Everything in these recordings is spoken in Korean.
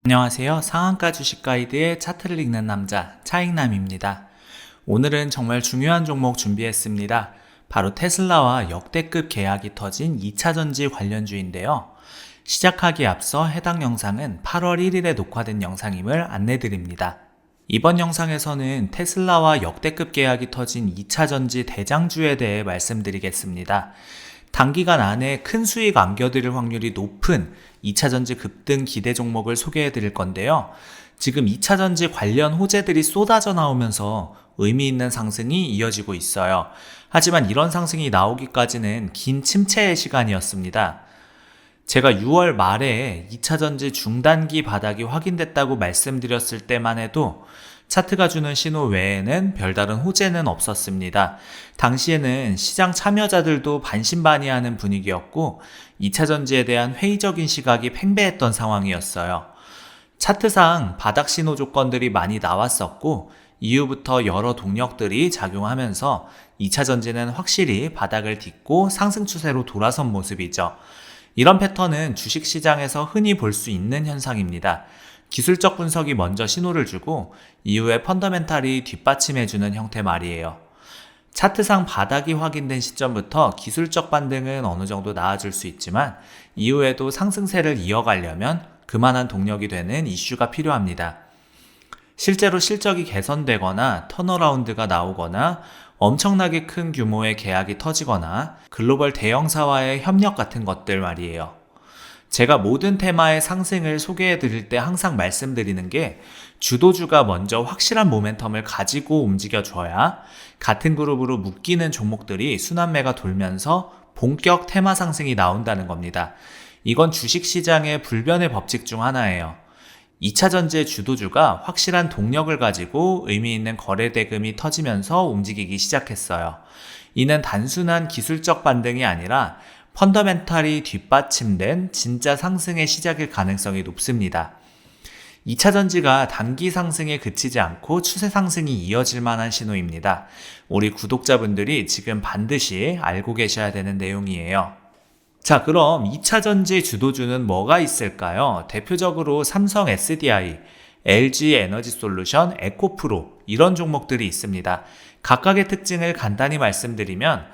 안녕하세요. 상한가 주식 가이드의 차트를 읽는 남자 차익남입니다. 오늘은 정말 중요한 종목 준비했습니다. 바로 테슬라와 역대급 계약이 터진 2차전지 관련주인데요. 시작하기에 앞서 해당 영상은 8월 1일에 녹화된 영상임을 안내드립니다. 이번 영상에서는 테슬라와 역대급 계약이 터진 2차전지 대장주에 대해 말씀드리겠습니다. 단기간 안에 큰 수익 안겨드릴 확률이 높은 2차전지 급등 기대 종목을 소개해 드릴 건데요. 지금 2차전지 관련 호재들이 쏟아져 나오면서 의미 있는 상승이 이어지고 있어요. 하지만 이런 상승이 나오기까지는 긴 침체의 시간이었습니다. 제가 6월 말에 2차전지 중단기 바닥이 확인됐다고 말씀드렸을 때만 해도 차트가 주는 신호 외에는 별다른 호재는 없었습니다. 당시에는 시장 참여자들도 반신반의하는 분위기였고 2차전지에 대한 회의적인 시각이 팽배했던 상황이었어요. 차트상 바닥 신호 조건들이 많이 나왔었고 이후부터 여러 동력들이 작용하면서 2차전지는 확실히 바닥을 딛고 상승 추세로 돌아선 모습이죠. 이런 패턴은 주식시장에서 흔히 볼 수 있는 현상입니다. 기술적 분석이 먼저 신호를 주고 이후에 펀더멘탈이 뒷받침해주는 형태 말이에요. 차트상 바닥이 확인된 시점부터 기술적 반등은 어느 정도 나아질 수 있지만 이후에도 상승세를 이어가려면 그만한 동력이 되는 이슈가 필요합니다. 실제로 실적이 개선되거나 턴어라운드가 나오거나 엄청나게 큰 규모의 계약이 터지거나 글로벌 대형사와의 협력 같은 것들 말이에요. 제가 모든 테마의 상승을 소개해 드릴 때 항상 말씀드리는 게 주도주가 먼저 확실한 모멘텀을 가지고 움직여줘야 같은 그룹으로 묶이는 종목들이 순환매가 돌면서 본격 테마 상승이 나온다는 겁니다. 이건 주식시장의 불변의 법칙 중 하나예요. 2차전지의 주도주가 확실한 동력을 가지고 의미 있는 거래 대금이 터지면서 움직이기 시작했어요. 이는 단순한 기술적 반등이 아니라 펀더멘탈이 뒷받침된 진짜 상승의 시작일 가능성이 높습니다. 2차전지가 단기 상승에 그치지 않고 추세 상승이 이어질 만한 신호입니다. 우리 구독자분들이 지금 반드시 알고 계셔야 되는 내용이에요. 자, 그럼 2차전지 주도주는 뭐가 있을까요? 대표적으로 삼성 SDI, LG 에너지솔루션, 에코프로 이런 종목들이 있습니다. 각각의 특징을 간단히 말씀드리면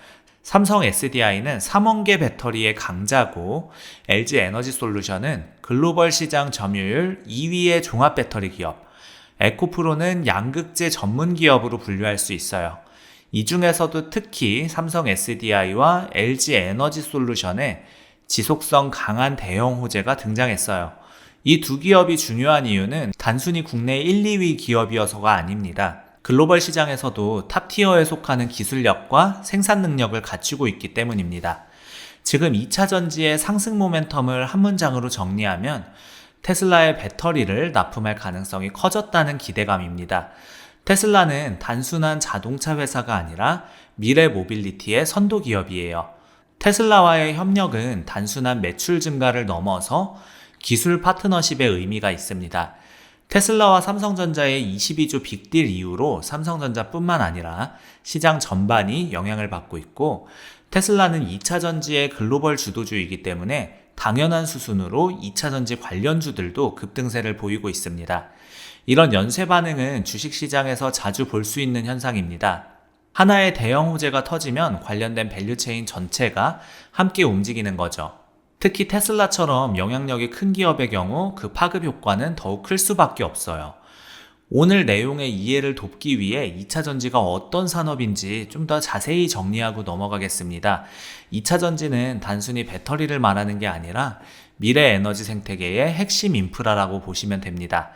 삼성 SDI는 3원계 배터리의 강자고 LG 에너지솔루션은 글로벌 시장 점유율 2위의 종합 배터리 기업, 에코프로는 양극재 전문 기업으로 분류할 수 있어요. 이 중에서도 특히 삼성 SDI와 LG 에너지솔루션에 지속성 강한 대형 호재가 등장했어요. 이 두 기업이 중요한 이유는 단순히 국내 1, 2위 기업이어서가 아닙니다. 글로벌 시장에서도 탑티어에 속하는 기술력과 생산 능력을 갖추고 있기 때문입니다. 지금 2차전지의 상승 모멘텀을 한 문장으로 정리하면 테슬라의 배터리를 납품할 가능성이 커졌다는 기대감입니다. 테슬라는 단순한 자동차 회사가 아니라 미래 모빌리티의 선도 기업이에요. 테슬라와의 협력은 단순한 매출 증가를 넘어서 기술 파트너십의 의미가 있습니다. 테슬라와 삼성전자의 22조 빅딜 이후로 삼성전자뿐만 아니라 시장 전반이 영향을 받고 있고 테슬라는 2차전지의 글로벌 주도주이기 때문에 당연한 수순으로 2차전지 관련주들도 급등세를 보이고 있습니다. 이런 연쇄 반응은 주식시장에서 자주 볼 수 있는 현상입니다. 하나의 대형 호재가 터지면 관련된 밸류체인 전체가 함께 움직이는 거죠. 특히 테슬라처럼 영향력이 큰 기업의 경우 그 파급 효과는 더욱 클 수밖에 없어요. 오늘 내용의 이해를 돕기 위해 2차전지가 어떤 산업인지 좀 더 자세히 정리하고 넘어가겠습니다. 2차전지는 단순히 배터리를 말하는 게 아니라 미래 에너지 생태계의 핵심 인프라라고 보시면 됩니다.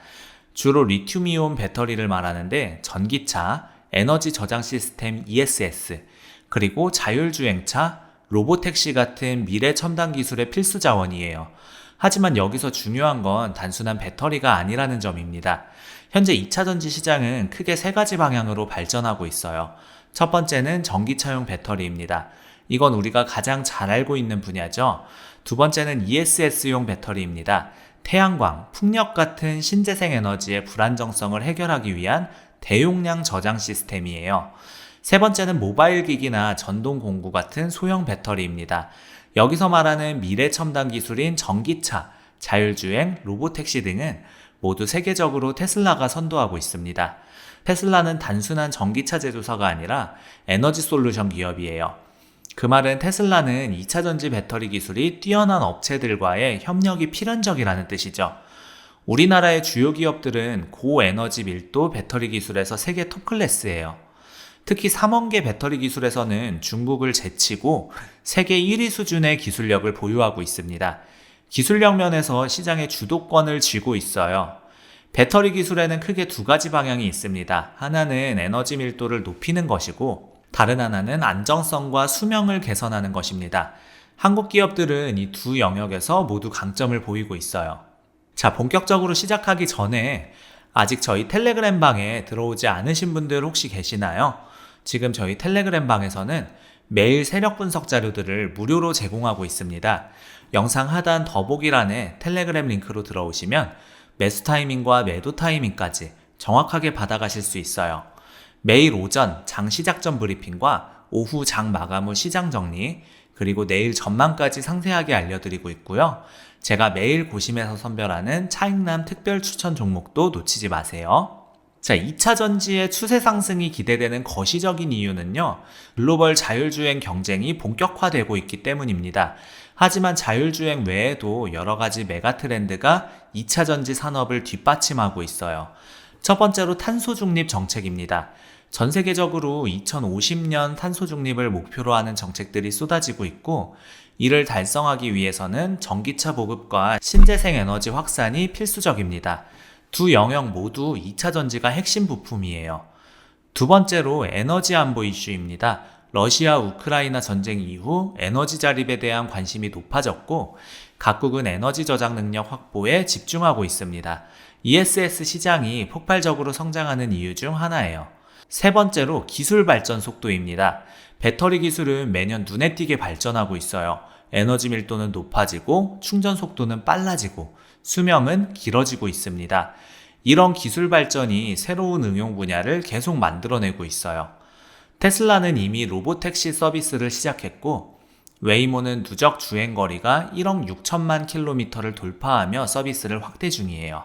주로 리튬이온 배터리를 말하는데 전기차, 에너지 저장 시스템 ESS, 그리고 자율주행차, 로보택시 같은 미래 첨단 기술의 필수 자원이에요. 하지만 여기서 중요한 건 단순한 배터리가 아니라는 점입니다. 현재 2차전지 시장은 크게 세 가지 방향으로 발전하고 있어요. 첫 번째는 전기차용 배터리입니다. 이건 우리가 가장 잘 알고 있는 분야죠. 두 번째는 ESS용 배터리입니다. 태양광, 풍력 같은 신재생 에너지의 불안정성을 해결하기 위한 대용량 저장 시스템이에요. 세 번째는 모바일 기기나 전동 공구 같은 소형 배터리입니다. 여기서 말하는 미래 첨단 기술인 전기차, 자율주행, 로보택시 등은 모두 세계적으로 테슬라가 선도하고 있습니다. 테슬라는 단순한 전기차 제조사가 아니라 에너지 솔루션 기업이에요. 그 말은 테슬라는 2차전지 배터리 기술이 뛰어난 업체들과의 협력이 필연적이라는 뜻이죠. 우리나라의 주요 기업들은 고에너지 밀도 배터리 기술에서 세계 톱클래스예요. 특히 3원계 배터리 기술에서는 중국을 제치고 세계 1위 수준의 기술력을 보유하고 있습니다. 기술력 면에서 시장의 주도권을 쥐고 있어요. 배터리 기술에는 크게 두 가지 방향이 있습니다. 하나는 에너지 밀도를 높이는 것이고 다른 하나는 안정성과 수명을 개선하는 것입니다. 한국 기업들은 이 두 영역에서 모두 강점을 보이고 있어요. 자, 본격적으로 시작하기 전에 아직 저희 텔레그램 방에 들어오지 않으신 분들 혹시 계시나요? 지금 저희 텔레그램 방에서는 매일 세력 분석 자료들을 무료로 제공하고 있습니다. 영상 하단 더보기란에 텔레그램 링크로 들어오시면 매수 타이밍과 매도 타이밍까지 정확하게 받아가실 수 있어요. 매일 오전 장 시작 전 브리핑과 오후 장 마감 후 시장 정리, 그리고 내일 전망까지 상세하게 알려드리고 있고요. 제가 매일 고심해서 선별하는 차익남 특별 추천 종목도 놓치지 마세요. 자, 2차 전지의 추세 상승이 기대되는 거시적인 이유는요, 글로벌 자율주행 경쟁이 본격화되고 있기 때문입니다. 하지만 자율주행 외에도 여러 가지 메가 트렌드가 2차 전지 산업을 뒷받침하고 있어요. 첫 번째로 탄소 중립 정책입니다. 전 세계적으로 2050년 탄소 중립을 목표로 하는 정책들이 쏟아지고 있고, 이를 달성하기 위해서는 전기차 보급과 신재생 에너지 확산이 필수적입니다. 두 영역 모두 2차 전지가 핵심 부품이에요. 두 번째로 에너지 안보 이슈입니다. 러시아 우크라이나 전쟁 이후 에너지 자립에 대한 관심이 높아졌고, 각국은 에너지 저장 능력 확보에 집중하고 있습니다. ESS 시장이 폭발적으로 성장하는 이유 중 하나예요. 세 번째로 기술 발전 속도입니다. 배터리 기술은 매년 눈에 띄게 발전하고 있어요. 에너지 밀도는 높아지고 충전 속도는 빨라지고 수명은 길어지고 있습니다. 이런 기술 발전이 새로운 응용 분야를 계속 만들어내고 있어요. 테슬라는 이미 로보택시 서비스를 시작했고, 웨이모는 누적 주행거리가 1억 6천만 킬로미터를 돌파하며 서비스를 확대 중이에요.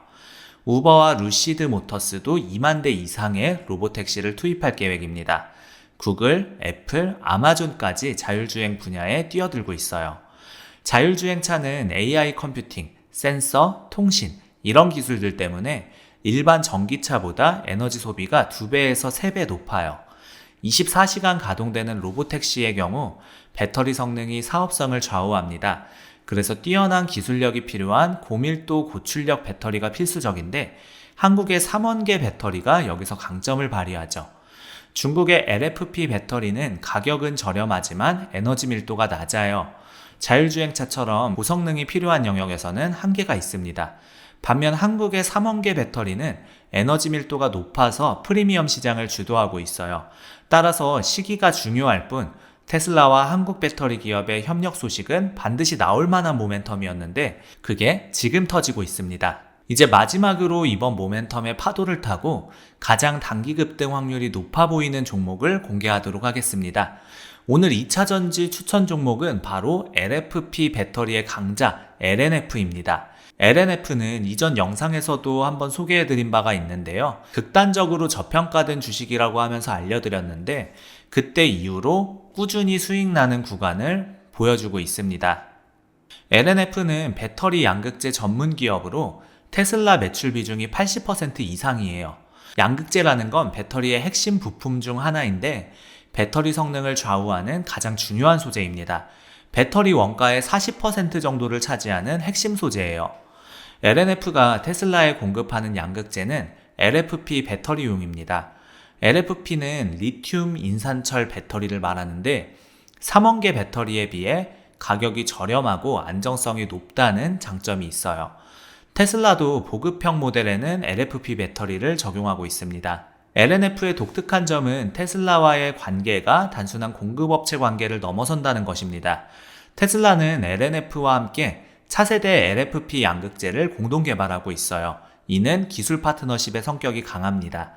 우버와 루시드 모터스도 2만 대 이상의 로보택시를 투입할 계획입니다. 구글, 애플, 아마존까지 자율주행 분야에 뛰어들고 있어요. 자율주행차는 AI 컴퓨팅, 센서, 통신 이런 기술들 때문에 일반 전기차보다 에너지 소비가 2배에서 3배 높아요. 24시간 가동되는 로보택시의 경우 배터리 성능이 사업성을 좌우합니다. 그래서 뛰어난 기술력이 필요한 고밀도 고출력 배터리가 필수적인데, 한국의 3원계 배터리가 여기서 강점을 발휘하죠. 중국의 LFP 배터리는 가격은 저렴하지만 에너지 밀도가 낮아요. 자율주행차처럼 고성능이 필요한 영역에서는 한계가 있습니다. 반면 한국의 3원계 배터리는 에너지 밀도가 높아서 프리미엄 시장을 주도하고 있어요. 따라서 시기가 중요할 뿐 테슬라와 한국 배터리 기업의 협력 소식은 반드시 나올 만한 모멘텀이었는데 그게 지금 터지고 있습니다. 이제 마지막으로 이번 모멘텀의 파도를 타고 가장 단기 급등 확률이 높아 보이는 종목을 공개하도록 하겠습니다. 오늘 2차 전지 추천 종목은 바로 LFP 배터리의 강자 LNF입니다. LNF는 이전 영상에서도 한번 소개해드린 바가 있는데요. 극단적으로 저평가된 주식이라고 하면서 알려드렸는데 그때 이후로 꾸준히 수익 나는 구간을 보여주고 있습니다. LNF는 배터리 양극재 전문 기업으로 테슬라 매출 비중이 80% 이상이에요. 양극재라는 건 배터리의 핵심 부품 중 하나인데 배터리 성능을 좌우하는 가장 중요한 소재입니다. 배터리 원가의 40% 정도를 차지하는 핵심 소재예요. LNF가 테슬라에 공급하는 양극재는 LFP 배터리용입니다. LFP는 리튬 인산철 배터리를 말하는데 3원계 배터리에 비해 가격이 저렴하고 안정성이 높다는 장점이 있어요. 테슬라도 보급형 모델에는 LFP 배터리를 적용하고 있습니다. LNF의 독특한 점은 테슬라와의 관계가 단순한 공급업체 관계를 넘어선다는 것입니다. 테슬라는 LNF와 함께 차세대 LFP 양극재를 공동 개발하고 있어요. 이는 기술 파트너십의 성격이 강합니다.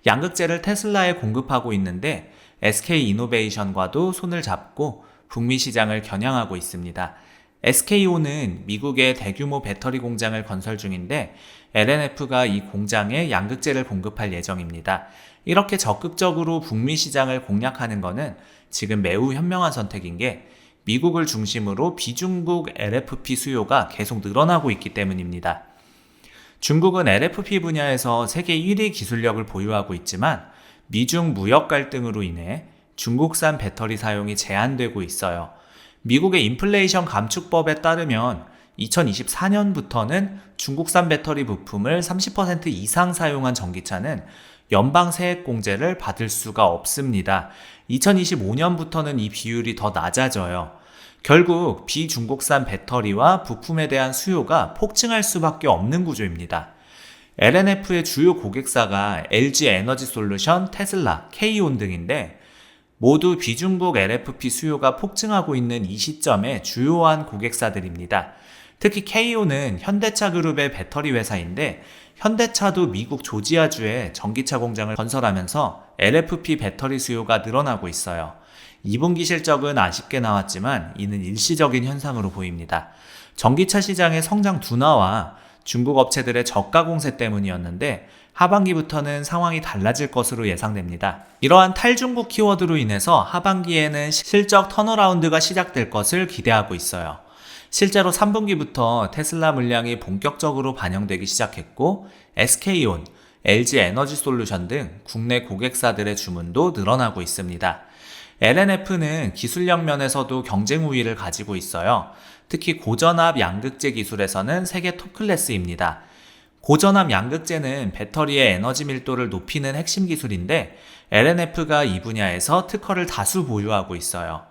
양극재를 테슬라에 공급하고 있는데 SK 이노베이션과도 손을 잡고 북미 시장을 겨냥하고 있습니다. SK온은 미국의 대규모 배터리 공장을 건설 중인데 LNF가 이 공장에 양극재를 공급할 예정입니다. 이렇게 적극적으로 북미 시장을 공략하는 것은 지금 매우 현명한 선택인 게 미국을 중심으로 비중국 LFP 수요가 계속 늘어나고 있기 때문입니다. 중국은 LFP 분야에서 세계 1위 기술력을 보유하고 있지만 미중 무역 갈등으로 인해 중국산 배터리 사용이 제한되고 있어요. 미국의 인플레이션 감축법에 따르면 2024년부터는 중국산 배터리 부품을 30% 이상 사용한 전기차는 연방 세액 공제를 받을 수가 없습니다. 2025년부터는 이 비율이 더 낮아져요. 결국 비중국산 배터리와 부품에 대한 수요가 폭증할 수밖에 없는 구조입니다. LNF의 주요 고객사가 LG 에너지 솔루션, 테슬라, K온 등인데 모두 비중국 LFP 수요가 폭증하고 있는 이 시점에 주요한 고객사들입니다. 특히 K온은 현대차 그룹의 배터리 회사인데 현대차도 미국 조지아주에 전기차 공장을 건설하면서 LFP 배터리 수요가 늘어나고 있어요. 2분기 실적은 아쉽게 나왔지만 이는 일시적인 현상으로 보입니다. 전기차 시장의 성장 둔화와 중국 업체들의 저가 공세 때문이었는데 하반기부터는 상황이 달라질 것으로 예상됩니다. 이러한 탈중국 키워드로 인해서 하반기에는 실적 턴어라운드가 시작될 것을 기대하고 있어요. 실제로 3분기부터 테슬라 물량이 본격적으로 반영되기 시작했고 SK온, LG 에너지 솔루션 등 국내 고객사들의 주문도 늘어나고 있습니다. LNF는 기술력 면에서도 경쟁 우위를 가지고 있어요. 특히 고전압 양극재 기술에서는 세계 톱 클래스입니다. 고전압 양극재는 배터리의 에너지 밀도를 높이는 핵심 기술인데 LNF가 이 분야에서 특허를 다수 보유하고 있어요.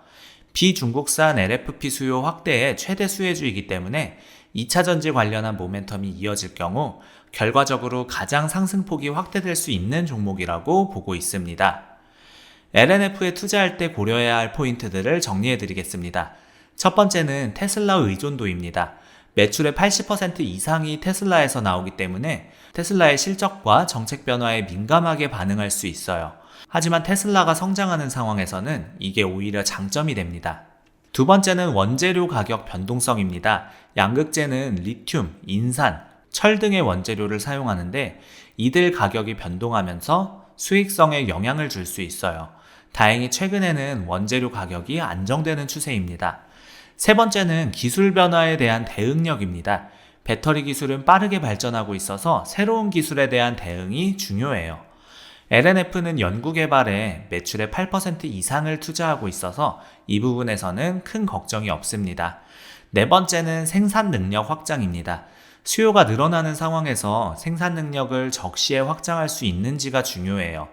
비중국산 LFP 수요 확대의 최대 수혜주이기 때문에 2차 전지 관련한 모멘텀이 이어질 경우 결과적으로 가장 상승폭이 확대될 수 있는 종목이라고 보고 있습니다. LNF에 투자할 때 고려해야 할 포인트들을 정리해 드리겠습니다. 첫 번째는 테슬라 의존도입니다. 매출의 80% 이상이 테슬라에서 나오기 때문에 테슬라의 실적과 정책 변화에 민감하게 반응할 수 있어요. 하지만 테슬라가 성장하는 상황에서는 이게 오히려 장점이 됩니다. 두 번째는 원재료 가격 변동성입니다. 양극재는 리튬, 인산, 철 등의 원재료를 사용하는데 이들 가격이 변동하면서 수익성에 영향을 줄 수 있어요. 다행히 최근에는 원재료 가격이 안정되는 추세입니다. 세 번째는 기술 변화에 대한 대응력입니다. 배터리 기술은 빠르게 발전하고 있어서 새로운 기술에 대한 대응이 중요해요. LNF는 연구개발에 매출의 8% 이상을 투자하고 있어서 이 부분에서는 큰 걱정이 없습니다. 네 번째는 생산 능력 확장입니다. 수요가 늘어나는 상황에서 생산 능력을 적시에 확장할 수 있는지가 중요해요.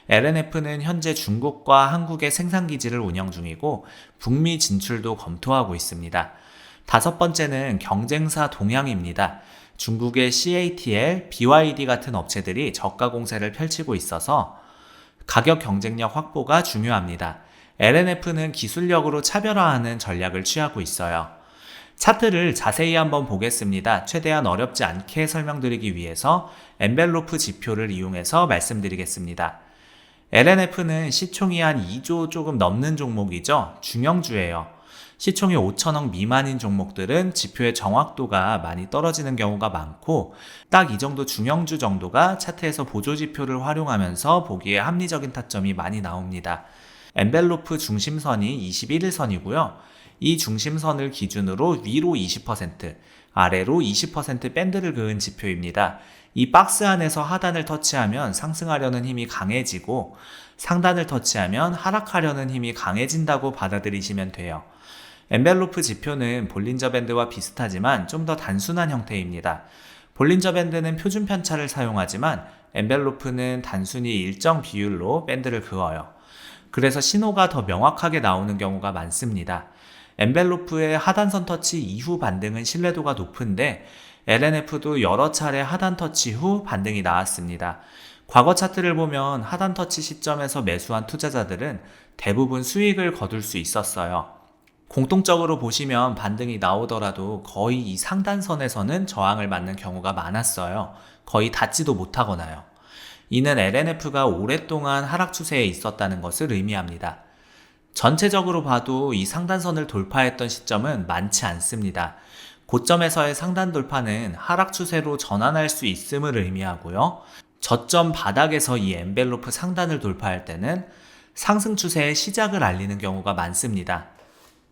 LNF는 현재 중국과 한국의 생산기지를 운영 중이고 북미 진출도 검토하고 있습니다. 다섯 번째는 경쟁사 동향입니다. 중국의 CATL, BYD 같은 업체들이 저가 공세를 펼치고 있어서 가격 경쟁력 확보가 중요합니다. LNF는 기술력으로 차별화하는 전략을 취하고 있어요. 차트를 자세히 한번 보겠습니다. 최대한 어렵지 않게 설명드리기 위해서 엔벨로프 지표를 이용해서 말씀드리겠습니다. LNF는 시총이 한 2조 조금 넘는 종목이죠. 중형주예요. 시총이 5천억 미만인 종목들은 지표의 정확도가 많이 떨어지는 경우가 많고 딱 이 정도 중형주 정도가 차트에서 보조지표를 활용하면서 보기에 합리적인 타점이 많이 나옵니다. 엔벨로프 중심선이 21일선이고요. 이 중심선을 기준으로 위로 20%, 아래로 20% 밴드를 그은 지표입니다. 이 박스 안에서 하단을 터치하면 상승하려는 힘이 강해지고 상단을 터치하면 하락하려는 힘이 강해진다고 받아들이시면 돼요. 엔벨로프 지표는 볼린저 밴드와 비슷하지만 좀 더 단순한 형태입니다. 볼린저 밴드는 표준 편차를 사용하지만 엔벨로프는 단순히 일정 비율로 밴드를 그어요. 그래서 신호가 더 명확하게 나오는 경우가 많습니다. 엔벨로프의 하단선 터치 이후 반등은 신뢰도가 높은데 LNF도 여러 차례 하단 터치 후 반등이 나왔습니다. 과거 차트를 보면 하단 터치 시점에서 매수한 투자자들은 대부분 수익을 거둘 수 있었어요. 공통적으로 보시면 반등이 나오더라도 거의 이 상단선에서는 저항을 맞는 경우가 많았어요. 거의 닿지도 못하거나요. 이는 LNF가 오랫동안 하락 추세에 있었다는 것을 의미합니다. 전체적으로 봐도 이 상단선을 돌파했던 시점은 많지 않습니다. 고점에서의 상단 돌파는 하락 추세로 전환할 수 있음을 의미하고요. 저점 바닥에서 이 엔벨로프 상단을 돌파할 때는 상승 추세의 시작을 알리는 경우가 많습니다.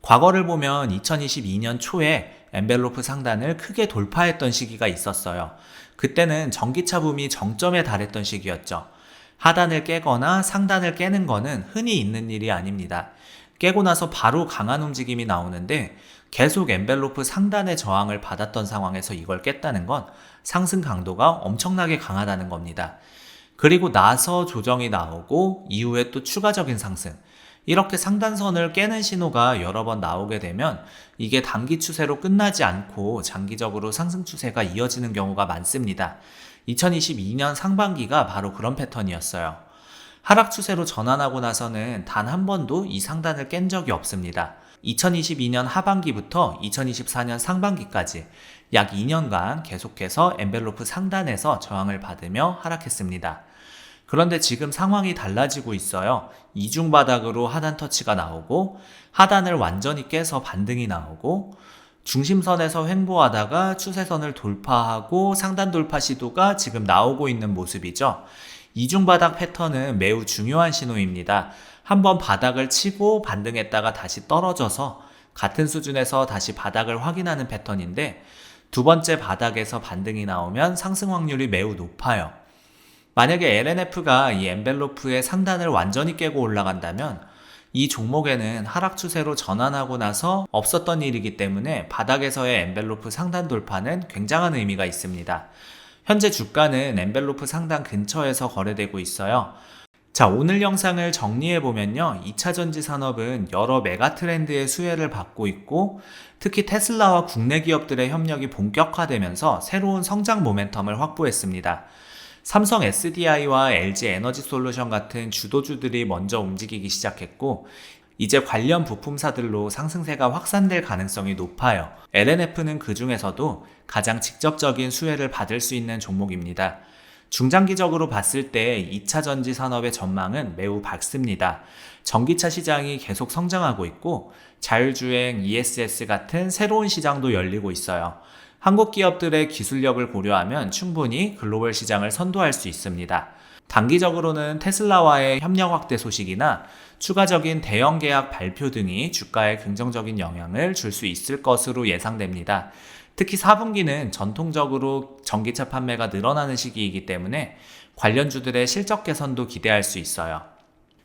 과거를 보면 2022년 초에 엔벨로프 상단을 크게 돌파했던 시기가 있었어요. 그때는 전기차 붐이 정점에 달했던 시기였죠. 하단을 깨거나 상단을 깨는 거는 흔히 있는 일이 아닙니다. 깨고 나서 바로 강한 움직임이 나오는데 계속 엔벨로프 상단의 저항을 받았던 상황에서 이걸 깼다는 건 상승 강도가 엄청나게 강하다는 겁니다. 그리고 나서 조정이 나오고 이후에 또 추가적인 상승. 이렇게 상단선을 깨는 신호가 여러 번 나오게 되면 이게 단기 추세로 끝나지 않고 장기적으로 상승 추세가 이어지는 경우가 많습니다. 2022년 상반기가 바로 그런 패턴이었어요. 하락 추세로 전환하고 나서는 단 한 번도 이 상단을 깬 적이 없습니다. 2022년 하반기부터 2024년 상반기까지 약 2년간 계속해서 엔벨로프 상단에서 저항을 받으며 하락했습니다. 그런데 지금 상황이 달라지고 있어요. 이중 바닥으로 하단 터치가 나오고 하단을 완전히 깨서 반등이 나오고 중심선에서 횡보하다가 추세선을 돌파하고 상단 돌파 시도가 지금 나오고 있는 모습이죠. 이중 바닥 패턴은 매우 중요한 신호입니다. 한번 바닥을 치고 반등했다가 다시 떨어져서 같은 수준에서 다시 바닥을 확인하는 패턴인데 두 번째 바닥에서 반등이 나오면 상승 확률이 매우 높아요. 만약에 LNF가 이 엔벨로프의 상단을 완전히 깨고 올라간다면 이 종목에는 하락 추세로 전환하고 나서 없었던 일이기 때문에 바닥에서의 엔벨로프 상단 돌파는 굉장한 의미가 있습니다. 현재 주가는 엔벨로프 상단 근처에서 거래되고 있어요. 자, 오늘 영상을 정리해보면요. 2차전지 산업은 여러 메가 트렌드의 수혜를 받고 있고 특히 테슬라와 국내 기업들의 협력이 본격화되면서 새로운 성장 모멘텀을 확보했습니다. 삼성 SDI와 LG 에너지 솔루션 같은 주도주들이 먼저 움직이기 시작했고 이제 관련 부품사들로 상승세가 확산될 가능성이 높아요. LNF는 그 중에서도 가장 직접적인 수혜를 받을 수 있는 종목입니다. 중장기적으로 봤을 때 2차 전지 산업의 전망은 매우 밝습니다. 전기차 시장이 계속 성장하고 있고 자율주행, ESS 같은 새로운 시장도 열리고 있어요. 한국 기업들의 기술력을 고려하면 충분히 글로벌 시장을 선도할 수 있습니다. 단기적으로는 테슬라와의 협력 확대 소식이나 추가적인 대형 계약 발표 등이 주가에 긍정적인 영향을 줄 수 있을 것으로 예상됩니다. 특히 4분기는 전통적으로 전기차 판매가 늘어나는 시기이기 때문에 관련주들의 실적 개선도 기대할 수 있어요.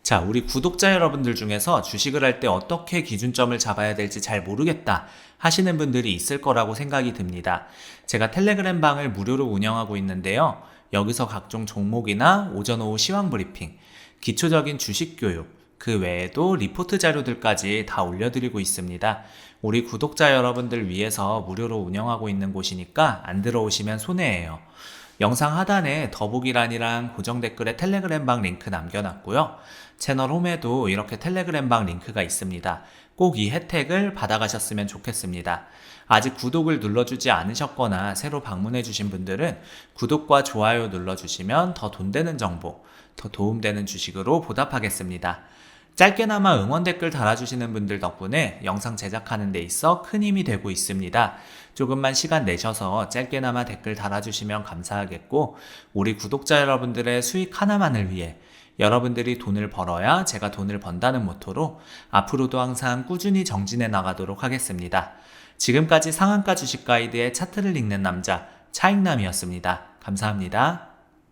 자, 우리 구독자 여러분들 중에서 주식을 할 때 어떻게 기준점을 잡아야 될지 잘 모르겠다 하시는 분들이 있을 거라고 생각이 듭니다. 제가 텔레그램 방을 무료로 운영하고 있는데요. 여기서 각종 종목이나 오전 오후 시황 브리핑, 기초적인 주식 교육, 그 외에도 리포트 자료들까지 다 올려드리고 있습니다. 우리 구독자 여러분들 위해서 무료로 운영하고 있는 곳이니까 안 들어오시면 손해예요. 영상 하단에 더보기란이랑 고정 댓글에 텔레그램 방 링크 남겨놨고요. 채널 홈에도 이렇게 텔레그램 방 링크가 있습니다. 꼭 이 혜택을 받아가셨으면 좋겠습니다. 아직 구독을 눌러주지 않으셨거나 새로 방문해주신 분들은 구독과 좋아요 눌러주시면 더 돈 되는 정보, 더 도움되는 주식으로 보답하겠습니다. 짧게나마 응원 댓글 달아주시는 분들 덕분에 영상 제작하는 데 있어 큰 힘이 되고 있습니다. 조금만 시간 내셔서 짧게나마 댓글 달아주시면 감사하겠고 우리 구독자 여러분들의 수익 하나만을 위해 여러분들이 돈을 벌어야 제가 돈을 번다는 모토로 앞으로도 항상 꾸준히 정진해 나가도록 하겠습니다. 지금까지 상한가 주식 가이드의 차트를 읽는 남자 차익남이었습니다. 감사합니다.